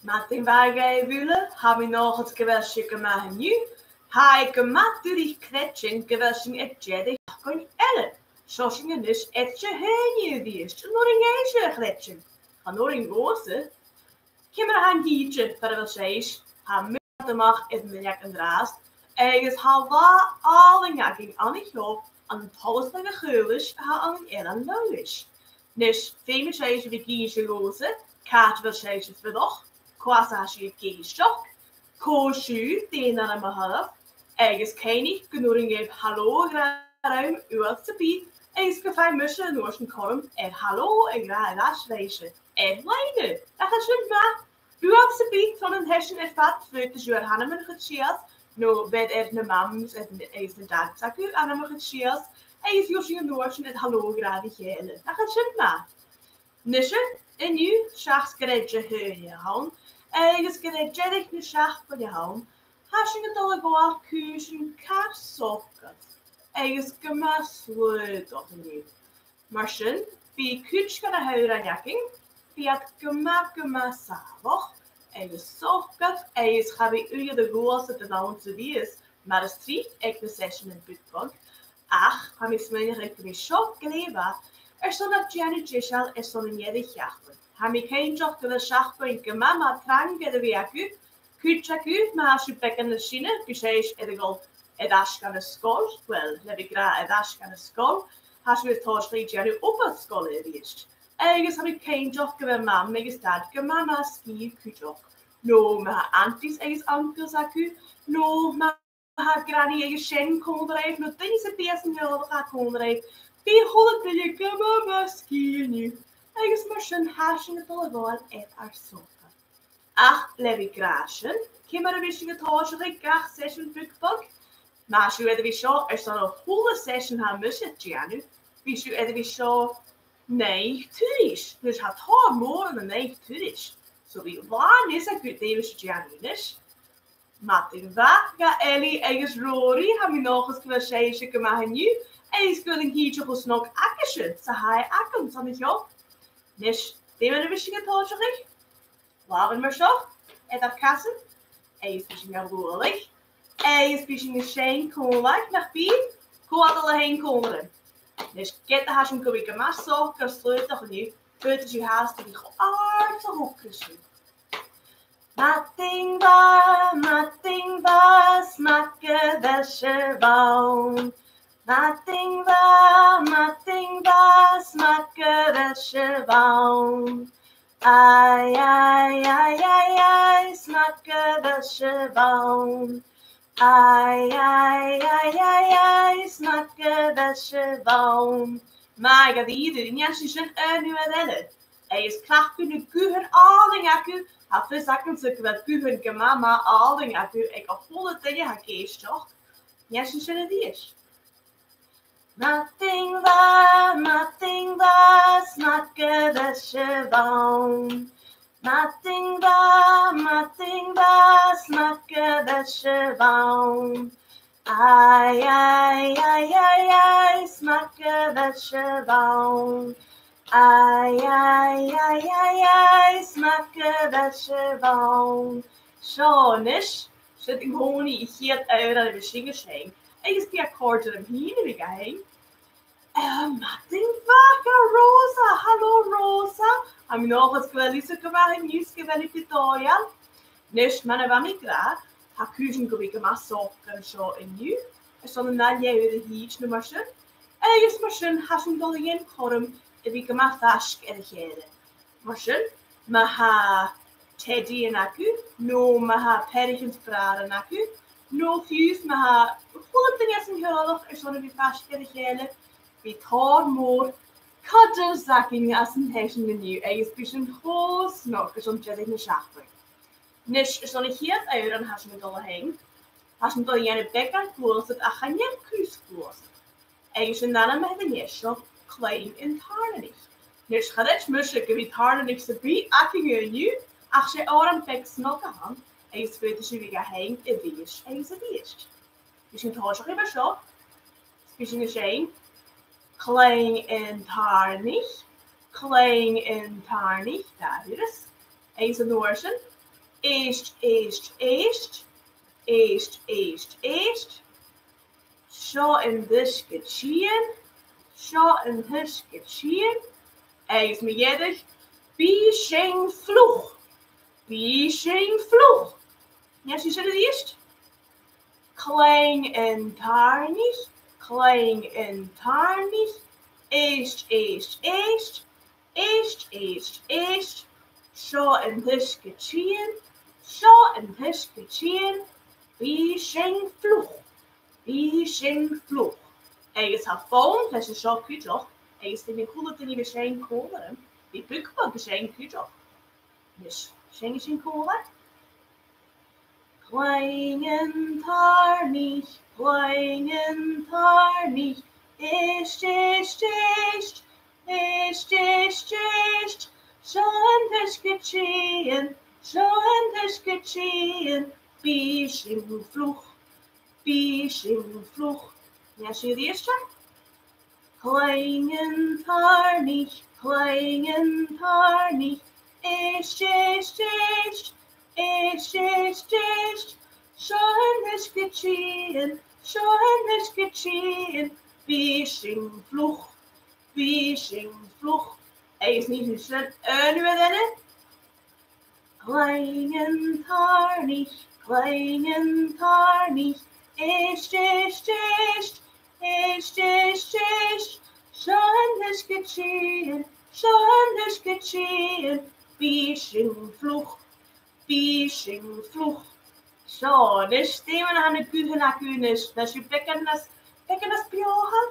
Met den wagen willen, heb ik nog het geweldig gemaakt nu. Hij gemaakt door die kretsen geweldig het jede kon ellen. Zoals je dus etje heen die is. Nog een eentje kretsen. Ga nog een grote. Kim er een gietje voor de zees. Ha met de macht in de nek en draast. Ergens ha wa alle jakking aan ik hoop. Aan tollende geulisch ha aan een logisch. Dus veel zees wie gietje roze. Kaart wel zees het verdoch. Kwasa je kiestok. Koosju die naar mijn half. Ergens ken ik genoeg heb hallo ruim uw te bieden. Eens gefijn mussen en oorschen korm. En hallo en graag lastwezen. En leiden. Dat gaat zo maar. U had ze biedt van een hersen en vat. Vleut de zuur Hanneman geschield. No bed de mams en eens de dagzaku Hanneman geschield. Eens Josje en oorschen en hallo graag die gele. Dat gaat zo maar. Nisje. En nu schacht geredje heuje houden. Ergens geredje dich ne schacht voor je houden. Hashing het alle goal kuzen kaarsokken. Ergens gemasleut of niet. Marschen, wie kutschke de huur jakking. Wie het gemasavoch. Ergens sokken. Ergens ga ik u de goals de naam te wie is. Maar de street, ik de session in Bitbank. Ach, ga ik smijnig ik de shop geleven. Stond op Janet Jishal stond een jedig jachten. Hij me geen job de schachpunt mama trang de weaku. Kutchaku, maar als je bekken de chine, je zei edel edash kan de school. Wel, heb ik graag edash kan de school. Als je het tooslied Janet op het school is. Ergens heb ik geen job gewen mam, me gestad mama ski kutchok. No, maar antis ergens ankels aku. No, maar granny ergens shen kondrijf. No, deze beesten heel wat kondrijf. Wie hoort de je mama skiën nu? Ergens moesten haasje het alle wel et haar sokken. Ach, levi graasje. Kimmer de wissing het hoosje ik graag session bukbok. Maar als u er zo, staan nog hele session haar mussen nu. Wie u er zo, nee, turis. Dus had haar morgen een nee turis. Zo wie waar is het goed deze Janus? Maar in wacht, Ellie, ergens Rory, hebben we nog eens kwestie gemaakt nu. Eens wil een gietje voor snog akkesje. Ze hij akken, zal ik jou? Dus, die met de wissing het hoosje ik. Laten we zo. En dat kassen. Eens wissing het roerlijk. Eens wissing een scheen koollijk naar bier. Kool alle heen komen. Dus, get de haasje kom ik maar zo. Kan sleut nog niet. Veut is je haast die geaard te hokken. Matting was, makke wäsche baum. Matting was, makke wäsche baum. Ai, ai, ai, ai, ai, smakke wäsche baum. Ai, ai, ai, ai, ai, smakke wäsche baum. Maar ik had iedereen, ja, ze zijn nu redden. Hij is klaar kunnen kuchen, al die akku. Hij verzakken ze wat kuchen, gemama, al die akku. Ik heb volle dingen, hij kees toch? Ja, ze zijn het is. Matting was, makke wäsche baum. Matting was, makke wäsche baum. Ai, ai, ai, ai, ai, smakke wäsche baum. Ai, ai, ai, ai, ai, smakke wäsche baum. Schonisch, zit ik gewoon niet hier uit de beschikking zijn. Ik is die akkoord er hier weer heen. Matting wakker Rosa, hallo Rosa. Heb je nog eens geweldig gemaakt nieuws geweldig tutorial? Dus, maar wat ik graag. Ha kuzen go ik maar sokken zo in nu. Er stond een nalje de hiets nummer zo. Ergens maar has een dolle in korm. En ik maar vask en gele. Maar zo, maar ha teddy en akku. No, maar ha perikens braden akku. No fuse, maar ha volle dingen zijn gelukkig. Er stond een vask en gele. Wie tar moor. Kaddelzakking als een hersen menu. Ergens bisschen hoos nog. Er stond jedig een schachtel. Dus is dan hier uit dan has je met alle heen. Has je met alle jaren bekken kloos het ach aan je kruis kloos. Ergens en dan met een jesje klein en tarnig. Dus gaat het mussen wie tarnig te be akking nu. Ach je oren bek snokken aan. Ergens weet je wie heen en wie is ergens het is. Dus je het even zo. Spijsing is een. Klein en tarnig. Klein en tarnig. Daar is. Ergens een oorzen. East, east, east. East, east, east. Zo in dus geschehen. Zo in dus geschehen. Is me jedig. Wie sching vloeg. Wie sching vloeg. Ja, zie je het eerst? Klein en tarnies. Klein en tarnies. East, east, east. East, east, east. Zo in dus geschehen. Zo in dus geschehen. Wie sching vloeg. Wie sching vloeg. Is haar phone, dat is zo kuttig. Is de goede te niet zijn kolen. Die bukbak zijn kuttig. Dus, zijn kolen. Kleinen tarnies, kleinen tarnies. Ist, ist, ist. Ist, ist, ist. Zo en dus geschehen. Zo en dus geschehen. Wie sching vloeg. Wie sching vloeg. Ja, zie je de eerste? Kleinen tarnies, kleinen tarnies. Ist, ist, ist. Ist, ist, ist. Zo en dus geschehen. Zo en dus geschehen. Wie sching vloeg. Wie sching vloeg. Is niet zo snel. Nu weer Kleinen tarnies, kleinen tarnies. Ist, ist, ist. Ist, ist, ist. Zo en dus geschehen. Zo en dus geschehen. Wie sching vloeg. Wie sching vloeg. Zo, dus stemmen aan de kuchen naar kunis. Dat je bekken dat pioha.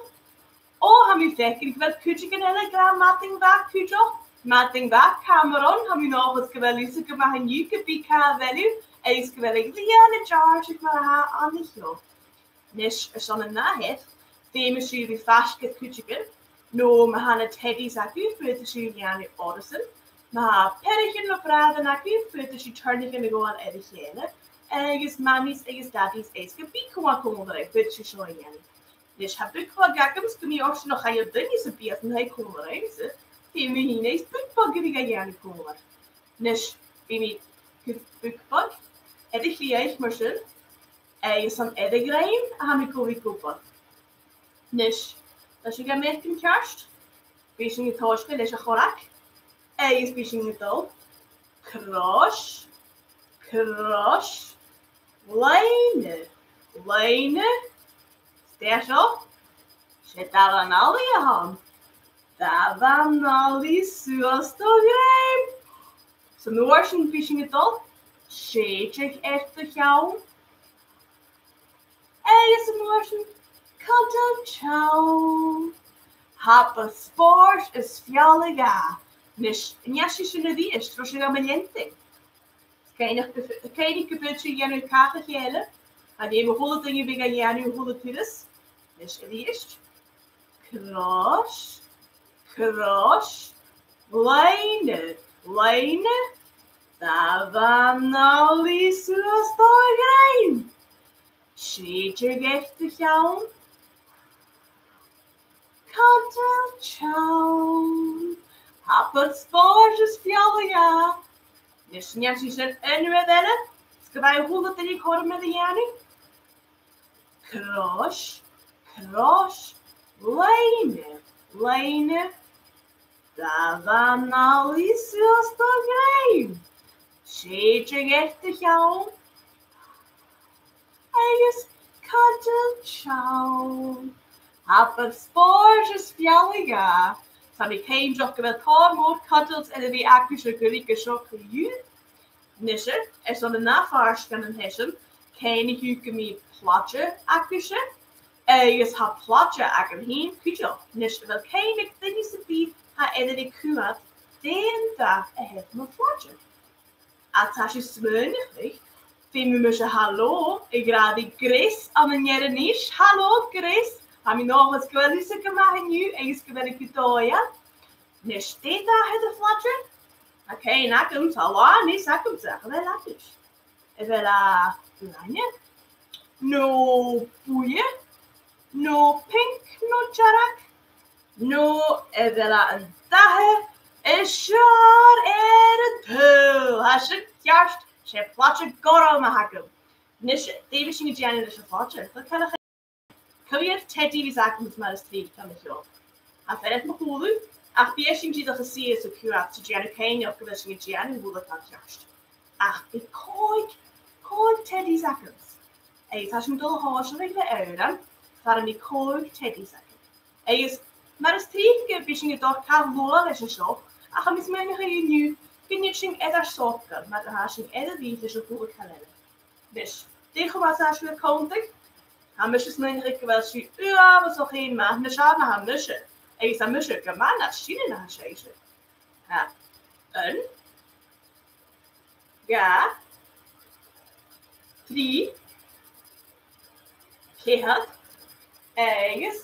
Oh, heb je vekker. Ik wil kutje kunnen gaan matting back kutje. Matting back Cameron. Heb je nog wat geweldig gemaakt in Juke Pika value. En is geweldig Liane George. Ik wil haar aan de show. Dus er zo'n nahet. Famous jullie vast kutje. No, we gaan het Teddy zaken voor de Juliane Odyssey. Maar perchen op raden naar je voor de turning in de go aan editeren. Is mamies, is daddies, is gebied komen eruit. Weet je zo in. Dus heb ik wel gakkens, kun je ook nog aan je dingen ze bieden en hij komen eruit. Die me hier is bukbag die ga je aan komen. Dus wie me bukbag, edit je echt maar zo. Is dan edit rijm, aan me komen kopen. Dus als je gaat merken kerst, wees je het hoogste, dat is een gorak. Is wees je het al. Cross, cross, lijnen, lijnen. Daar zo. Zet daar aan al je hand. Daar van al die zoals toch rijm. Zo nu was je wees je het al. Zet je echt te gaan. Is een woordje. Kantel ciao. Hapa sport is fjaliga. Dus njasje zullen die is. Zoals je dan benieuwd. Kan je niet gebeuren je nu kaarten gelen? Maar die hebben goede dingen bij je nu goede tudes. Dus eerst. Cross. Cross. Lijnen. Lijnen. Daar van al die zoals toch rijm. Zet je echt te gaan. Kantel ciao. Hapa sport is fjaliga. Dus njasje zet en nu weer Ska wij goede dingen horen met de jani? Cross, cross, lijnen, lijnen. Daar van al die zoals toch rijm. Zet je echt te gaan. Is kantel ciao. Hapa sport is fjaliga. Sam ik geen jokken wel kormoor, kantels en de actische gerieke schokken ju. Nisser, er zal de navaars kunnen hessen, kan ik u mee platje actische. Is ha platje akken heen, kujo. Nisser wel kan ik dingen ze die ha edere kuat, den dag het me platje. Atasje smeunig. Vind me hallo, ik raad die Grace aan een jaren is. Hallo Grace, heb je nog wat geweldigs gemaakt nu? En is geweldig getoya. Ne steht daar het flatje? Oké, nou komt hallo, nee, dat komt zeggen. Wel laat dus. Even lanje. No boeien. No pink, no jarak. No, even een dag. Is jaar en het pul. Als het juist She plaatje goro mahagum. Nish, David Shing Jan is a plaatje. Dat kan ik. Career Teddy is eigenlijk maar een street kan ik zo. En verder nog hoe? Ach, beesting die dat gezien is ook hier te Jan Kane of gewissing Jan en hoe dat juist. Ach, ik koik Teddy zakken. Hij has een dolle hoosje met de euren. Waarom die koik Teddy zakken. Hij is maar een street gewissing het toch kan loren is zo. Ach, hij is mijn geen nu. Kun je zien er sokken, maar dan has je er wie is op hoe ik kan hebben. Dus tegen wat als we komen. Han misjes mijn wel zie. Ja, we zo geen maar. Ne schade han misje. Hij is een misje gemaan dat zien in haar scheisse. Ja. Een. Ja. 3. Keer. Ergens.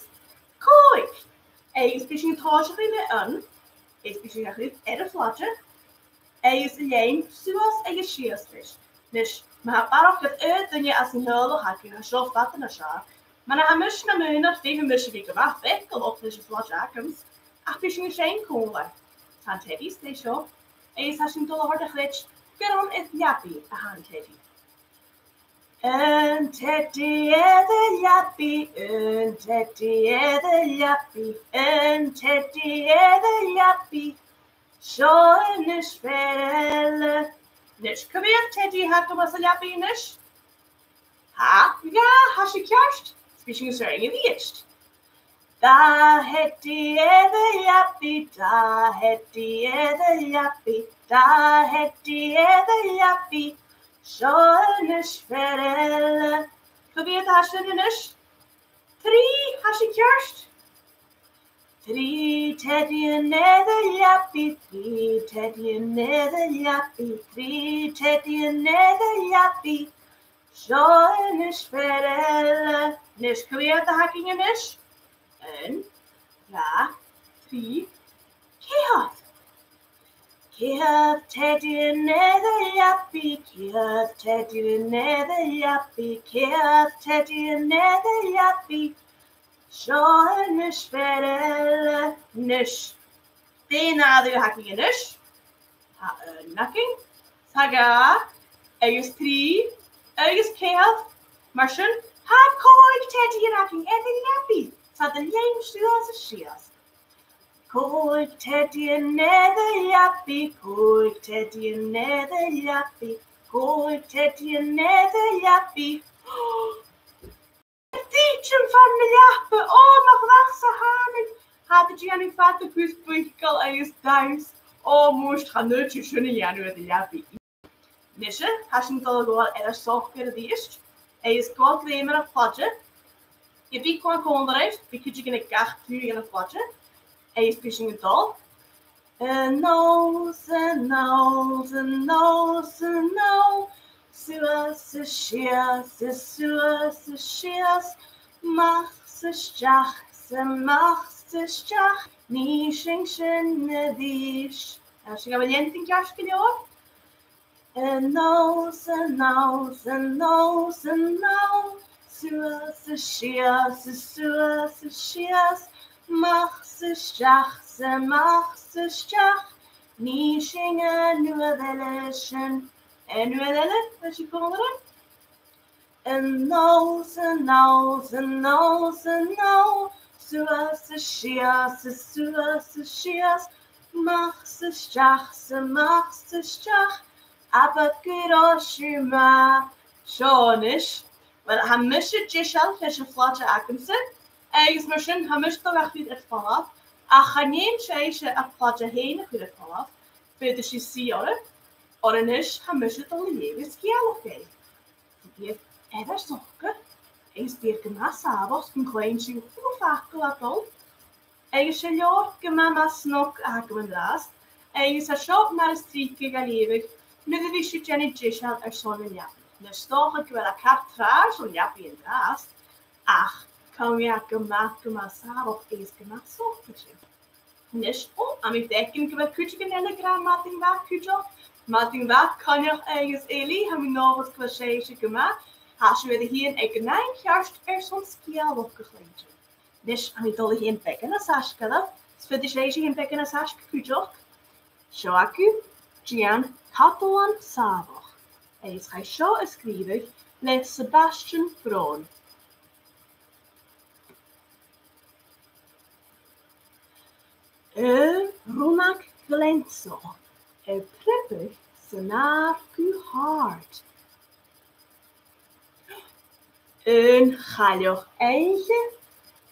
Koik. Ergens misschien trouwens in de een. Is misschien nog niet erg flatje. Ergens alleen zoals ergens scheersters. Dus maar waarop het uit dan je als een hele hakje en zo vatten naar schaar. Maar dan mis je naar nog tegen mis je die gemaakt weg kan op deze flatje komt. Ach, misschien geen kolen. Van Teddy's deze zo. Ergens als je een dolle harde glitch. Kan het jappie aan Teddy. Een Teddy de jappie, een Teddy de jappie, een Teddy de jappie. Zo'n is verder. Nish, kom hier, Teddy, had je wat een jappie nish? Ha, ja, has je kerst? Misschien zo in je eerst. Daar het die de jappie, daar het die de jappie, daar het die de jappie. Zo'n is verder. Probeer het haast in nish. 3, has je kerst? 3 Teddy en de jappie, 3 Teddy en de jappie, 3 Teddy en de jappie. Zo'n is verder. Nish, kun je uit de hakkingen nish? En, ja, 3. Keer. Keer Teddy en de jappie, keer Teddy en de jappie, keer Teddy en de jappie. Zo'n is verder. Nish. Daarna doe je hakkingen nish. Nakking. Saga. Ergens 3. Ergens keer. Marschen. Ha, koik Teddy en hakking. En de jappie. Zat de leemste als een schiers. Koik Teddy en de jappie. Koik Teddy en de jappie. Koik Teddy en de jappie. Dietjen van de jappen, oh, mag wacht ze hamen. Hadden Jenny vatte kusbunkel ergens thuis. Oh, moest gaan nutje schöne Januar de jappie. Nisje, has je het al gewoon erg zacht kunnen die is. Hij is gewoon klemer een platje. Je biedt gewoon onderuit, die kun je in een kaart vuur in een platje. Hij is pushing het al. Nose, nose, nose, nose. Suas scheers, mach se stach, nie schenken dies. Als je gaan we een jasje hoor. Nose, suas scheers, mach se stach, nie schenken nur welchen. En nu willen wat je kon erin. En nose, zoals de scheers, mag ze stach, aber gerosje maar. Zo is. Want hij mist je zelf, als je flatje aankomt. Ergens misschien, hij mist toch echt niet het vanaf. Ach, hij neemt je een flatje heen, goed het vanaf. Voor de je hoor. Oder nicht, han müsste doch jedes Giallo gehen. Die heeft even sokken. Eens weer gemassa, was een kleintje hoefakkel. Eens een jaar gemama snok aangewendaast. Eens een shop naar de street gegeven. Nu de wist je Jenny Jishal zo'n jappie. Dus toch ik wel een kap traag zo'n jappie in draast. Ach, kan je gemassa of eens gemaakt sokketje. Dus, aan mijn dekking ik wel kutje in de gram mating waar kutje. Martin wat kan je ergens Eli, hebben we nog wat klassieke gemaakt. Als je weer hier een economie juist zo'n skiel opgegleed. Dus aan het alle geen bekken als haskelen. Dus voor deze geen bekken als haskelen. Joak, Gian, Katoan, Sabach. Eens ga zo ysgrifig le Sebastian Braun. Ronach Glenso. Prippig senaar gu hart. Een galjoch eentje.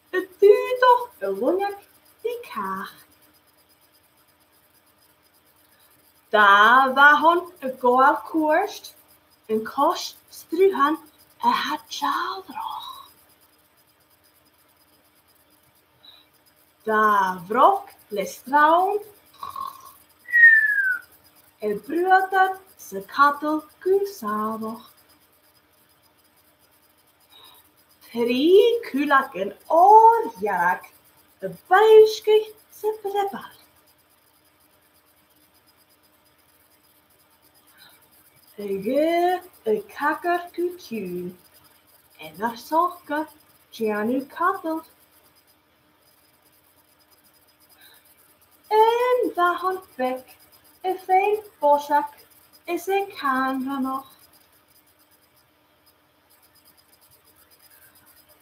Het duurt toch een ronach die kaag. Daar waren een goal koerst. Een kost struhan en het chaldroch. Daar vrok lestraun. En broeder se kattel gusavoch. Drie kulak en oorjarak. De buiskig se preppar. Een kakker kutju. En daar sokke Giannu kattel. En daar hand weg. Een fijn boschak is een kamer nog.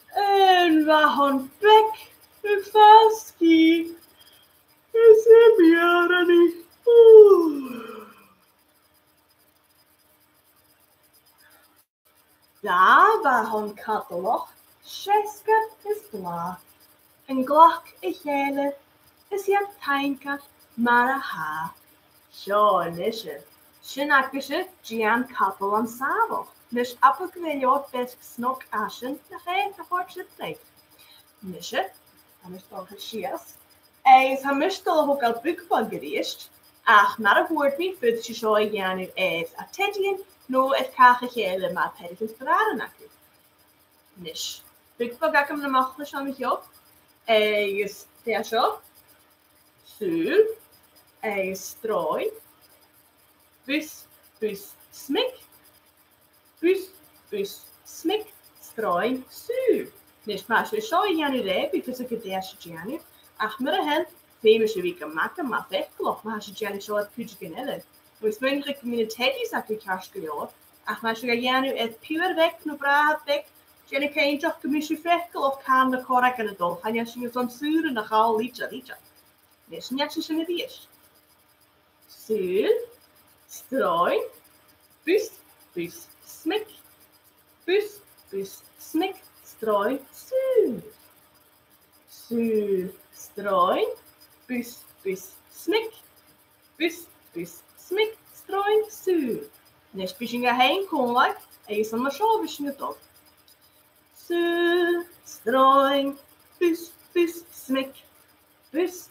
En waar hand weg. Een vaski is een björn niet. Daar waar hand kattel nog. Scheske is bla. En glok is jelle. Is je teinka maar ha. Zo nisje. Shinakische Gian kappel aan savo. Nish appelkweljot best snok ashen. Na geen gehoortje plek. Nisje. Dan is toch het schias. Eens han mistel ook al bukbal gereest. Ach, naar een woord niet vindt je zo Janu eet. Attentien. No het kagetje maar pedikens beraden nakje. Nish. Bukbal ga ik hem de machtig aan met jou. Eens der zo. Zuur. Strooi. Bus, smik. Bus, smik. Strooi, zuur. Dus maar zo in januari, because ik het eerste januari. Ach, maar hen, famous week maken, maar wegklop. Maar als je januari zo het puurtje genellen. We spelen de communiteit dat ik hartstikke. Ach, maar als je januari het puur weg, no braad weg. Januari kan je toch commissie wegklop, kan de korrek en het dol. Ga je als je zo'n zuur en dan ga je liedje. Dus net zoals in het eerst. Zuur, strooi, bus, smik. Bus, smik, strooi, zuur. Zuur, strooi, bus, smik. Bus, smik, strooi, zuur. Nes bijinga heen komen, en je zal maar zo wischen het op. Zuur, strooi, bus, smik. Bus,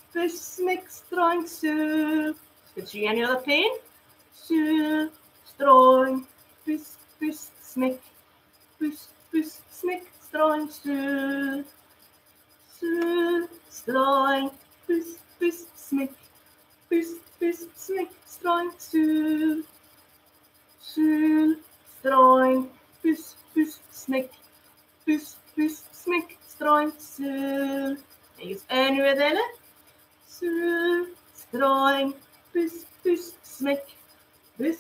smik, strooi, zuur. Did you any other pain? Zuur, strooi, bus, smik. Bus, smik, strooi, zuur. Zuur, strooi, bus, smik. Bus, smik, strooi, zuur. Zuur, strooi, bus, smik. Bus, smik, strooi, zuur. En nu weer zuur, strooi. Bus, smik. Bus,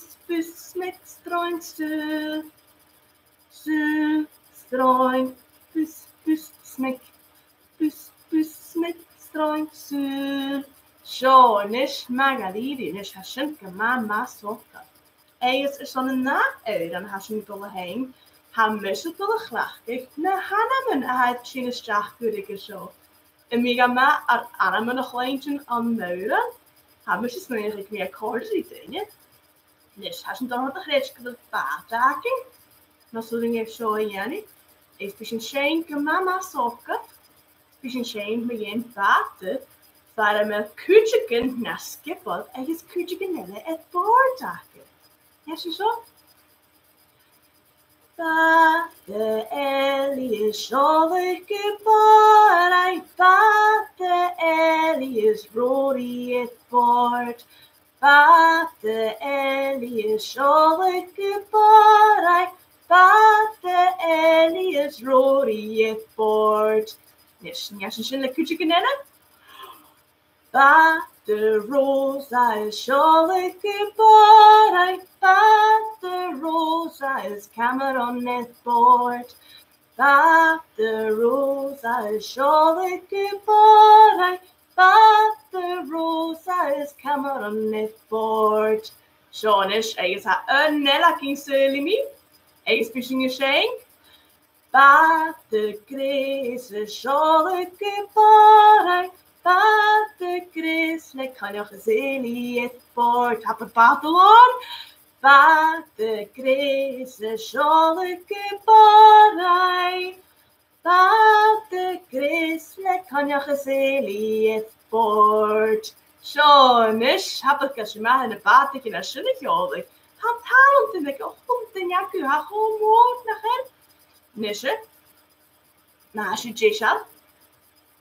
smik, strooi, zuur. Zuur, strooi. Bus, smik. Bus, smik, strooi, zuur. Zo, nish magalidi, nish hashinka mama sokka. Is zo'n na dan hashinka heen. Han mussen tot de glachtig. Na hanamen uit chinestach goedige zo. En mega ma armen nog eentje aan muren. Han mussen smerig meer koolzieten. Dus hij is dan wat de grensje de paardaking. Maar zo ding heeft zo Jannie. Is een schenke mama sokken. Is een schenke met een paarden. Waar met kuutjeken naar skippel en is kuutjeken nelle het paardaken. Ja, zo. Bate Elias Jolke Bart, Bate Elias Rory het Bart, Bate Elias Jolke Bart, Bate Elias Rory het Bart. Yes, een kuutje kennen. Bate de rosa is sjolike borg, but de rosa is Cameron net bord. But de rosa is sjolike borg, but de rosa is Cameron net bord. Sjonish, is ha nella kin sölimi, is fishing a shank. But de gris is sjolike borg, but de gris le kan je gezeli het bord. Had het Babylon. But de gris is sjolike borg, but de gris le kan je gezeli het bord. Sjonish, heb ik als je maar in de batik in een schillig jodig. Had talent in de grond en jaku, ha gewoon woord naar hem. Nisje, maar als je jishal,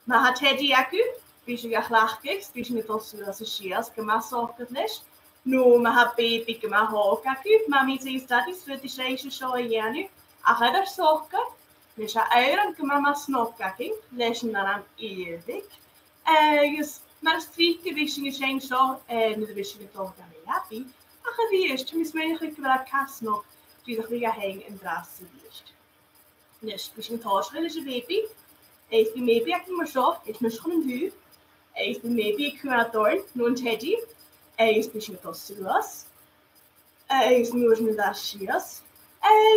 maar had hij die jaku, wie je graag kijkt, wie je niet als je schiers, gemaakt zorgt niet. Nu, maar heb baby gemaakt hoog jaku, maar met deze dat is voor de scheisje zo je nu, ach er zorgen, dus je eieren gemaakt maar snop jaku, lezen dan aan eeuwig. Maar als drie gewissen zijn zo, en de wissen toch dan weer happy. Ach, die is, tenminste, ben ik wel kast nog, die zich weer heen en draast ze eerst. Dus, misschien thuis is een baby. Is die maybe ik maar zo, is misschien een huur. Is die maybe ik ga door, nu een teddy. Is misschien toch zoals. Is nu eens een dasjes.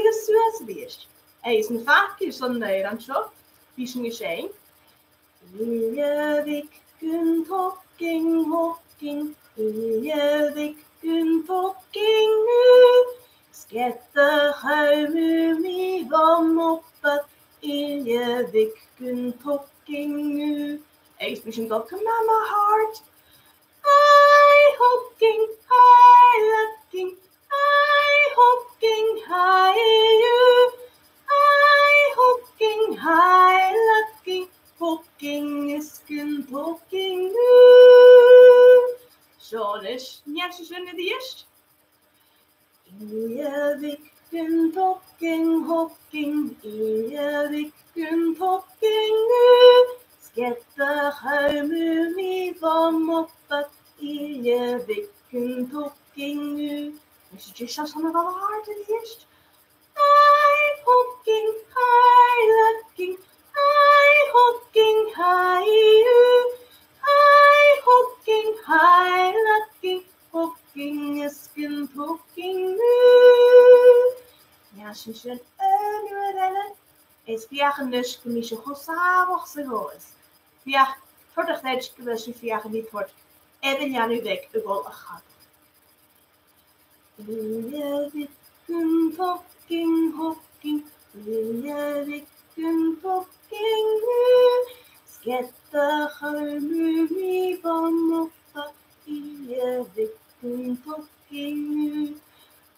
Is zoals weer. Is een vaakje zonder dan zo, misschien zijn. Ewig kunt hokking, ewig kunt hokking nu. Skette huimu mi van moppet, ewig kunt hokking nu. Is misschien toch mama hart. Hi hokking, hi lukking, hi hokking, hi you. Hi hokking, hi lukking. Hokking is kunt hokking nu. Zo, dus, niet zo zin in de eerst. Ewig kunt hokking, ewig kunt hokking nu. Skette huimu mi van moppet, ewig kunt hokking nu. Is het just als van wel hard in de eerst? Hi hokking, hi lukking. Hi hokking, hi you. Hi hokking, hi lukking. Hokking is kunt hokking nu. Ja, sinds je nu rennen, is via genus kun je zo gezamenlijk zo is. Via voordat het gewis via niet wordt. En ja nu denk ik wel gaat. Ewig kunt hokking, ewig kunt hokking nu. Skette huimu mi van moppet, ewig kunt hokking nu.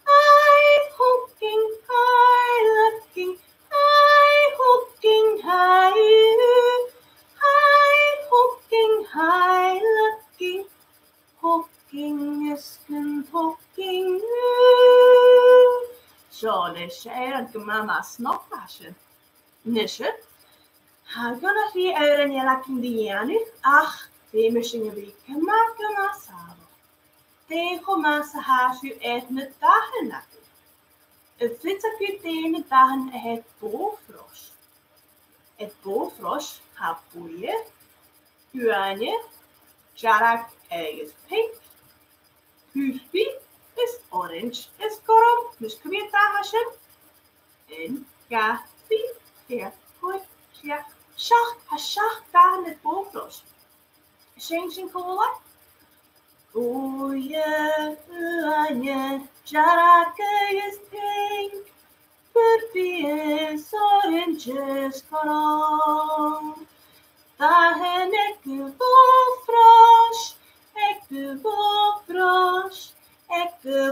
Hi hokking, hi lukking, hi hokking, hi you. Hi hokking, hi lukking. Hokking is kunt hokking nu. Zo, dus er een mama snopwasje. Nisje. Ga je nog die euren je lakken die janu? Ach, die misschien een beetje maken maar samen. Tegen mensen haast je echt met dagen nakken. Het flitser je tegen dagen het boofros. Het boofros gaat boeien. Uanje. Jarak is pink. Huuspi is orange. Is korom. Dus kun je het haasje. En gafi. Ja, goed. Ja. Schach, schach dagen het boofros. Zijn cola? Oye, uanje, jarake is pink, purpi is orange is korom. Dagen ikke bofros, ikke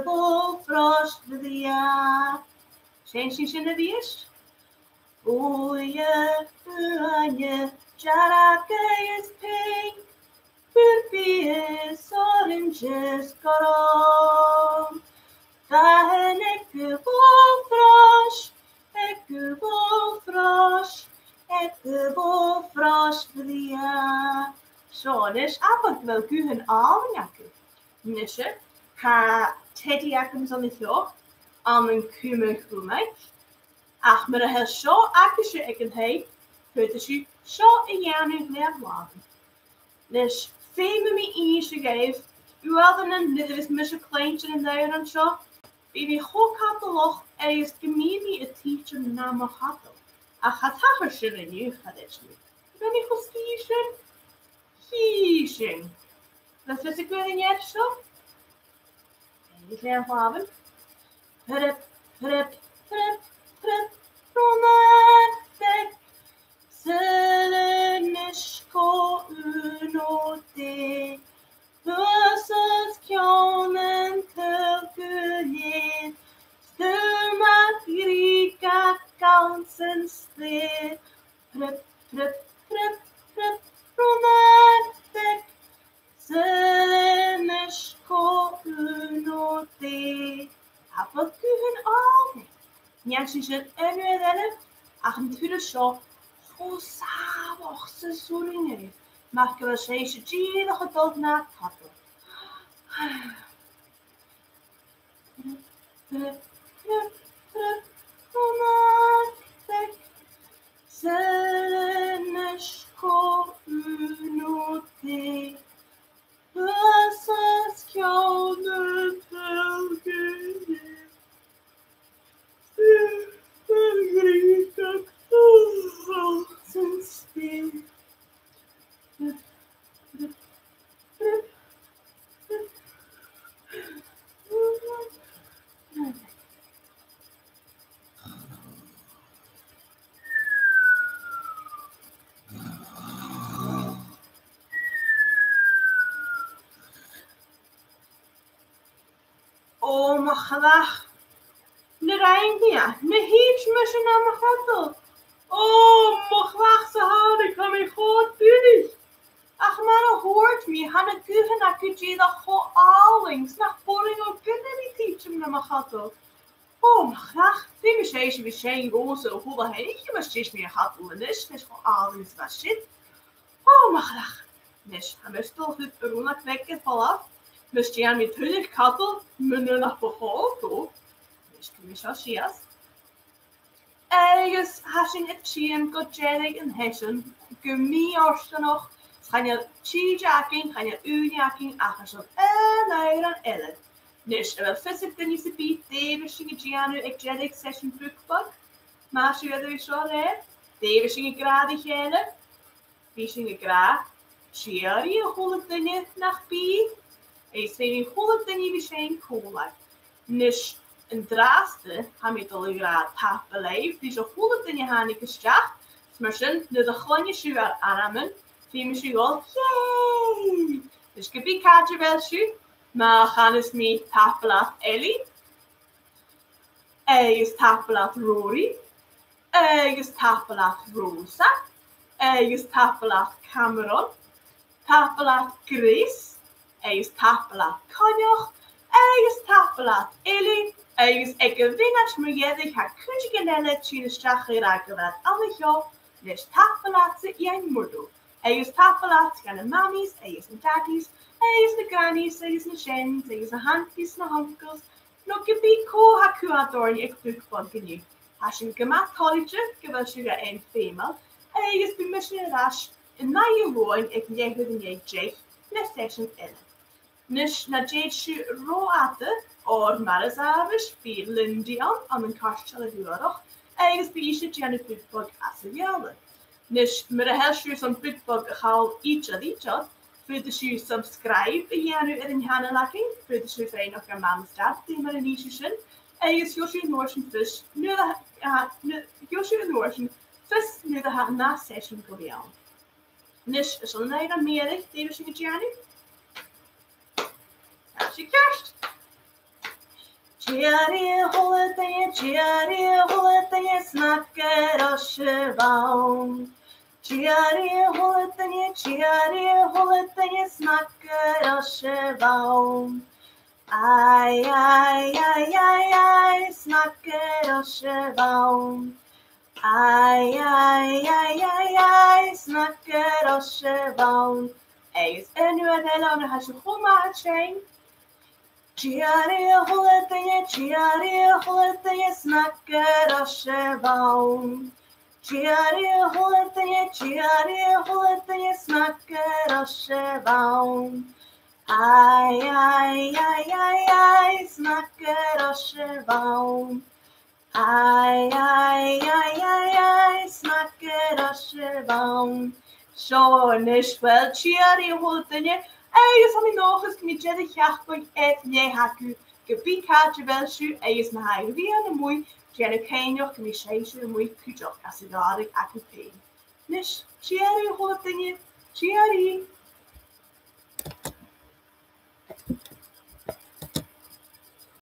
bofros via. Zijn in de wies? Oye, uanje, jarake is pink. Purpi is orange is korom. Dagen ikke bofros, ikke bofros via. Nis abod fel gwyhyn al yn iacu. Nisje, ha teddy acums on the floor, yn cwmyn cwmyn. Ach, maar hij zo akkusje ik een hei, het je zo een janu leerladen. Dus veel me easy geef, u hadden een dit is mis een kleintje in daar en zo. Wie goed had de loch, is gemeen een teacher naam had. Ach, het had er in je gaat het nu. Ben ik goed kiezen? Dat is ik weer in je zo. Ik leer van Hup. Romantic Selenisko unote Versus kjonen tölguljen Stummat grika gansen spel Romantic Selenisko unote Hapot kuhen al Niansi zit en ach natuurlijk zo samen ze zoringen. Maar ik was deze dieren geduld na katten. Selenisko unote. Versus kjonen tölguljen. Oh, maar graag. De Reindia, de heeps müssen naar mijn gattel. Oh, mag wacht ze houden, kan me goed binnen. Ach, maar hoort me, han het kuchen naar kutje dat go alings, naar boring ook kunnen die teacher naar mijn gattel. Oh, maar graag, die misschien we zijn roze hoe dat hij niet maar steeds meer gattel en is go alings was zit. Oh, maar graag. Dus, hij moest toch het corona kwekken vanaf. Dus je aan met hulp gattel, me nog behoort. Misasias. Ergens hasin het zien godjelig en hessen. Gummiorsten nog. Gaan je cheejaking, gaan je uniaking, achers op en ellen. Dus er wel fysiek dan is het bij David Gianu Ecjelig Session Bookbook. Maar ze willen zo hè. David ging graag gelen. Wie ging graag? Cherry hoort er niet naar bij. Ik zei niet hoort er niet zijn cool. Dus een draaste gaan we toch graag tapelen. Die zo goed in je handen gestart. Maar zijn de glanje zuur aannemen. Die misschien wel yay. Dus ik heb die kaartje wel zuur. Maar gaan eens mee tapelen Ellie. Ergens tapelen Rory. Ergens tapelen Rosa. Ergens tapelen Cameron. Tapelen Grace. Ergens tapelen Konjoch. Ergens tapelen Ellie. Ergens winnaars meerderheid haar kunstgenelle tjinestache raken wat alle jou. Dus tapelen ze jij moeder. Ergens tapelen gaan de mammies. Ergens de daddies. Ergens de grannies. Ergens de shens. Ergens de hanties. De onkels. Nog een beetje hakuador ik druk van geniet. Als je een gemaakt college, geweld je een female. Ergens de mission rash. En na je woon, ik neem het in je jeugd. Net session 11. Dus na jeetje roate. Or Marazavers, bij Lindian, aan een kastje duurdag. Ergens bij je aan het boekbog als een jaren. Dus met de helft van het boekbog haal iets aan iets uit. Voor de je subscribe hier nu in je laking. Voor de je vrij nog een maand staat, die met een niche zijn. Ergens Joshua Noorsen vis, nu de Joshua Noorsen vis, nu de na session Koreaan. Dus zullen wij dan meer die we zien nu? Als je kerst. Cherry holiday, snakker og sjøvang. Cherry holiday, snakker og sjøvang. Ai, snakker og sjøvang. Ai, snakker og sjøvang. Eis en nu het hele aan has je goed maar zijn. Chiari hulete snakker als je baum. Chiari hulete snakker als je baum. Ai, snakker als je baum. Ai, snakker als je baum. Zo, is wel chiari hulete. Eis am nog eens knietje de jachtkoin et ne haku. Gebied haatje wel su eis na hai wie aan de moei. Jenne ken nog knisheisje moei kujok as het aardig akupé. Nis chiari hulete. Chiari.